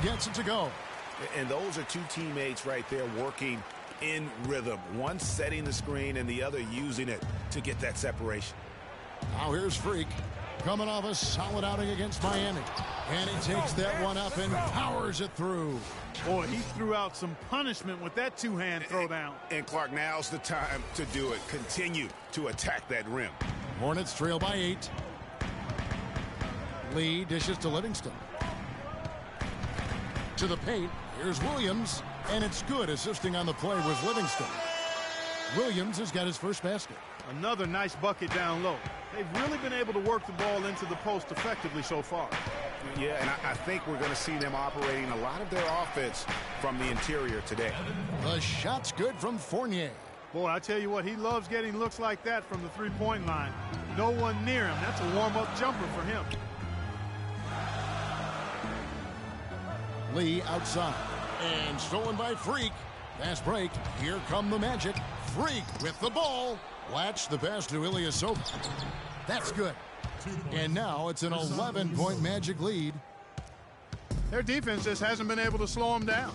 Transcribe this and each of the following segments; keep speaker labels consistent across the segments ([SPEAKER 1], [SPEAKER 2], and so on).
[SPEAKER 1] gets it to go.
[SPEAKER 2] And those are two teammates right there working in rhythm. One setting the screen and the other using it to get that separation.
[SPEAKER 1] Now here's Freak, coming off a solid outing against Miami. And he takes that one up and powers it through.
[SPEAKER 3] Boy, he threw out some punishment with that two-hand throwdown.
[SPEAKER 2] And Clark, now's the time to do it. Continue to attack that rim.
[SPEAKER 1] Hornets trail by 8. Lee dishes to Livingston. To the paint, here's Williams, and it's good. Assisting on the play was Livingston. Williams has got his first basket.
[SPEAKER 3] Another nice bucket down low. They've really been able to work the ball into the post effectively so far.
[SPEAKER 2] Yeah, and I think we're going to see them operating a lot of their offense from the interior today.
[SPEAKER 1] The shot's good from Fournier.
[SPEAKER 3] Boy, I tell you what, he loves getting looks like that from the three-point line. No one near him. That's a warm-up jumper for him.
[SPEAKER 1] Lee outside. And stolen by Freak. Fast break. Here come the Magic. Freak with the ball. Latch the pass to Ilyasova. That's good. And now it's an 11-point Magic lead.
[SPEAKER 3] Their defense just hasn't been able to slow them down.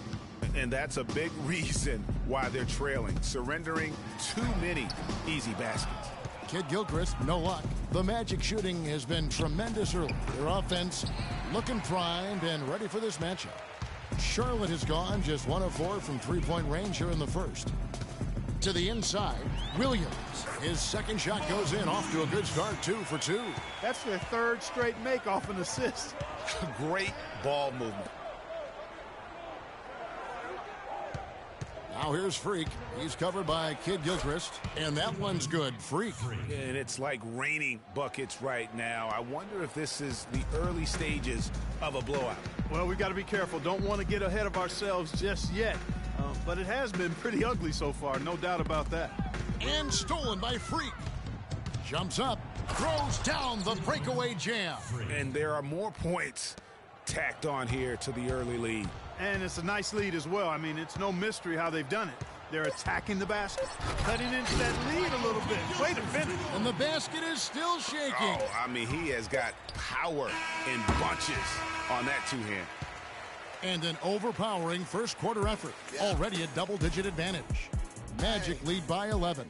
[SPEAKER 2] And that's a big reason why they're trailing, surrendering too many easy baskets.
[SPEAKER 1] Kid Gilchrist, no luck. The Magic shooting has been tremendous early. Their offense looking primed and ready for this matchup. Charlotte has gone just 1 of 4 from three-point range here in the first. To the inside, Williams. His second shot goes in, off to a good start, 2 for 2.
[SPEAKER 3] That's their third straight make off an assist.
[SPEAKER 2] Great ball movement.
[SPEAKER 1] Now here's Freak. He's covered by Kid Gilchrist, and that one's good. Freak.
[SPEAKER 2] And it's like raining buckets right now. I wonder if this is the early stages of a blowout.
[SPEAKER 3] Well, we've got to be careful. Don't want to get ahead of ourselves just yet. But it has been pretty ugly so far, no doubt about that.
[SPEAKER 1] And stolen by Freak. Jumps up, throws down the breakaway jam.
[SPEAKER 2] And there are more points tacked on here to the early lead.
[SPEAKER 3] And it's a nice lead as well. I mean, it's no mystery how they've done it. They're attacking the basket, cutting into that lead a little bit. Way to finish.
[SPEAKER 1] And the basket is still shaking.
[SPEAKER 2] Oh, I mean, he has got power in bunches on that two-hand.
[SPEAKER 1] And an overpowering first quarter effort. Already a double-digit advantage. Magic lead by 11.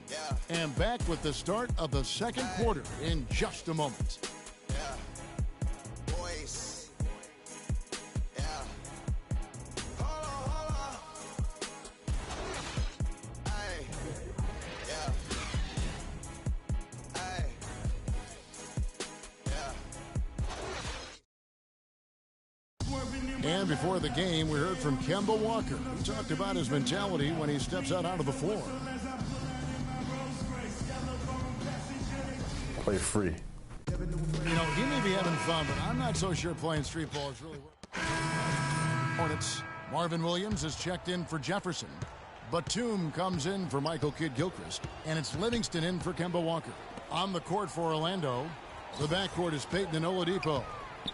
[SPEAKER 1] And back with the start of the second quarter in just a moment. And before the game, we heard from Kemba Walker. He talked about his mentality when he steps out onto the floor.
[SPEAKER 4] Play free.
[SPEAKER 1] You know, he may be having fun, but I'm not so sure playing street ball is really working. Hornets. Marvin Williams is checked in for Jefferson. Batum comes in for Michael Kidd-Gilchrist. And it's Livingston in for Kemba Walker. On the court for Orlando, the backcourt is Payton and Oladipo.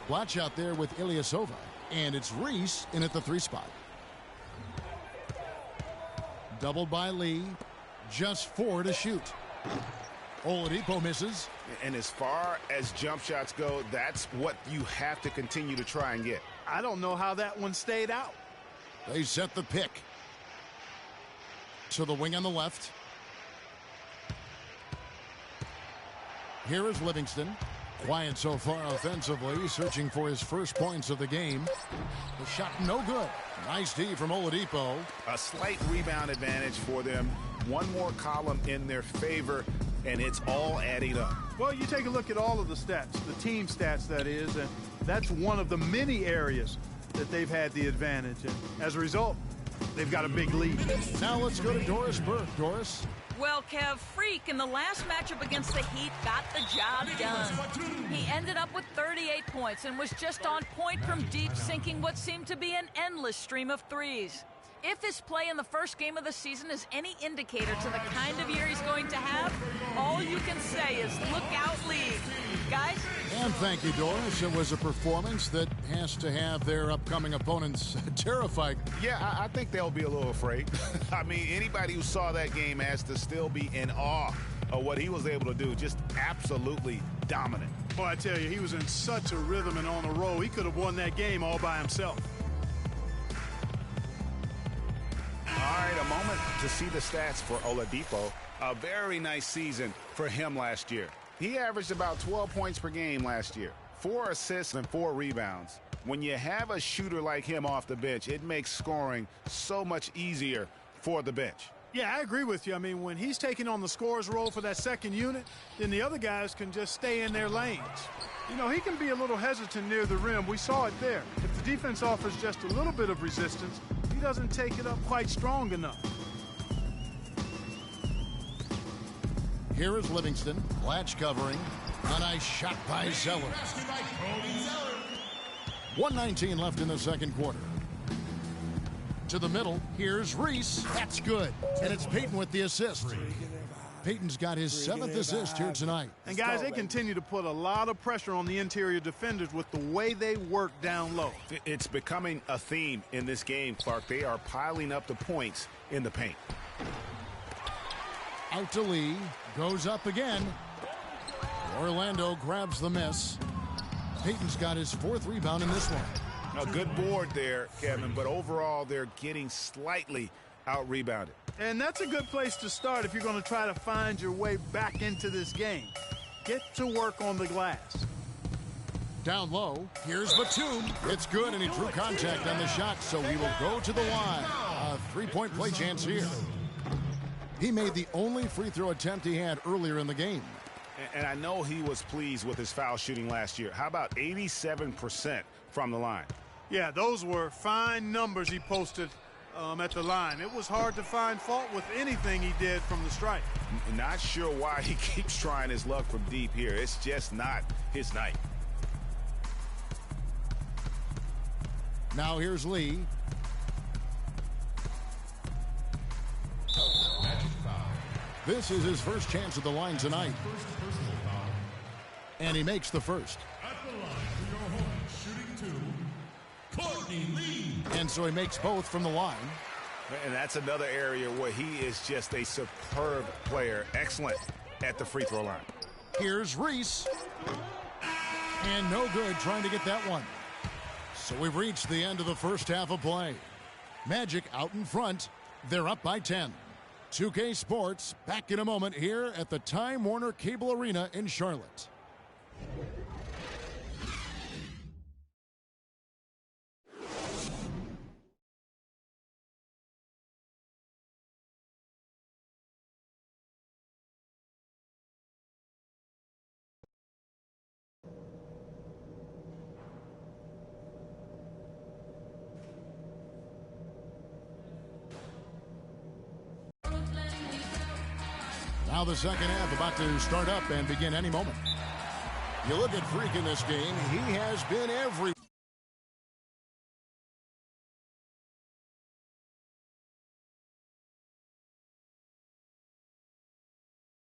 [SPEAKER 1] Watch out there with Ilyasova. And it's Reese in at the 3 spot. Doubled by Lee. Just 4 to shoot. Oladipo misses.
[SPEAKER 2] And as far as jump shots go, that's what you have to continue to try and get.
[SPEAKER 3] I don't know how that one stayed out.
[SPEAKER 1] They set the pick. To the wing on the left. Here is Livingston. Quiet so far offensively, searching for his first points of the game. The shot no good. Nice D from Oladipo.
[SPEAKER 2] A slight rebound advantage for them. One more column in their favor, and it's all adding up.
[SPEAKER 3] Well, you take a look at all of the stats, the team stats that is, and that's one of the many areas that they've had the advantage. And as a result, they've got a big lead.
[SPEAKER 1] Now let's go to Doris Burke. Doris?
[SPEAKER 5] Well, Kev, Freak in the last matchup against the Heat got the job done. He ended up with 38 points and was just on point from deep, sinking what seemed to be an endless stream of threes. If his play in the first game of the season is any indicator to the kind of year he's going to have, all you can say is look out, league. Guys?
[SPEAKER 1] And thank you, Doris. It was a performance that has to have their upcoming opponents terrified.
[SPEAKER 2] Yeah, I think they'll be a little afraid. I mean, anybody who saw that game has to still be in awe of what he was able to do. Just absolutely dominant.
[SPEAKER 3] Boy, I tell you, he was in such a rhythm and on a roll. He could have won that game all by himself.
[SPEAKER 2] right, a moment to see the stats for Oladipo. A very nice season for him last year. He averaged about 12 points per game last year, 4 assists and 4 rebounds. When you have a shooter like him off the bench, it makes scoring so much easier for the bench.
[SPEAKER 3] Yeah, I agree with you. I mean, when he's taking on the scorer's role for that second unit, then the other guys can just stay in their lanes. You know, he can be a little hesitant near the rim. We saw it there. If the defense offers just a little bit of resistance, he doesn't take it up quite strong enough.
[SPEAKER 1] Here is Livingston. Latch covering. A nice shot by Zeller. 1:19 left in the second quarter. To the middle. Here's Reese. That's good. And it's Payton with the assist. Payton's got his 7th assist here tonight.
[SPEAKER 3] And guys, they continue to put a lot of pressure on the interior defenders with the way they work down low.
[SPEAKER 2] It's becoming a theme in this game, Clark. They are piling up the points in the paint.
[SPEAKER 1] Out to Lee. Goes up again. Orlando grabs the miss. Payton's got his 4th rebound in this one.
[SPEAKER 2] A good board there, Kevin, but overall they're getting slightly out-rebounded.
[SPEAKER 3] And that's a good place to start if you're going to try to find your way back into this game. Get to work on the glass.
[SPEAKER 1] Down low, here's Batum. It's good, and he drew contact on the shot, so he will go to the line. A 3-point play chance here. He made the only free throw attempt he had earlier in the game.
[SPEAKER 2] And I know he was pleased with his foul shooting last year. How about 87% from the line?
[SPEAKER 3] Yeah, those were fine numbers he posted at the line. It was hard to find fault with anything he did from the stripe.
[SPEAKER 2] Not sure why he keeps trying his luck from deep here. It's just not his night.
[SPEAKER 1] Now here's Lee. This is his first chance at the line tonight. And he makes the first.
[SPEAKER 4] At the line for your home, shooting 2, Courtney Lee.
[SPEAKER 1] And so he makes both from the line.
[SPEAKER 2] And that's another area where he is just a superb player. Excellent at the free throw line.
[SPEAKER 1] Here's Reese. And no good trying to get that one. So we've reached the end of the first half of play. Magic out in front. They're up by 10. 2K Sports back in a moment here at the Time Warner Cable Arena in Charlotte. Now the second half about to start up and begin any moment. You look at Freak in this game, he has been every...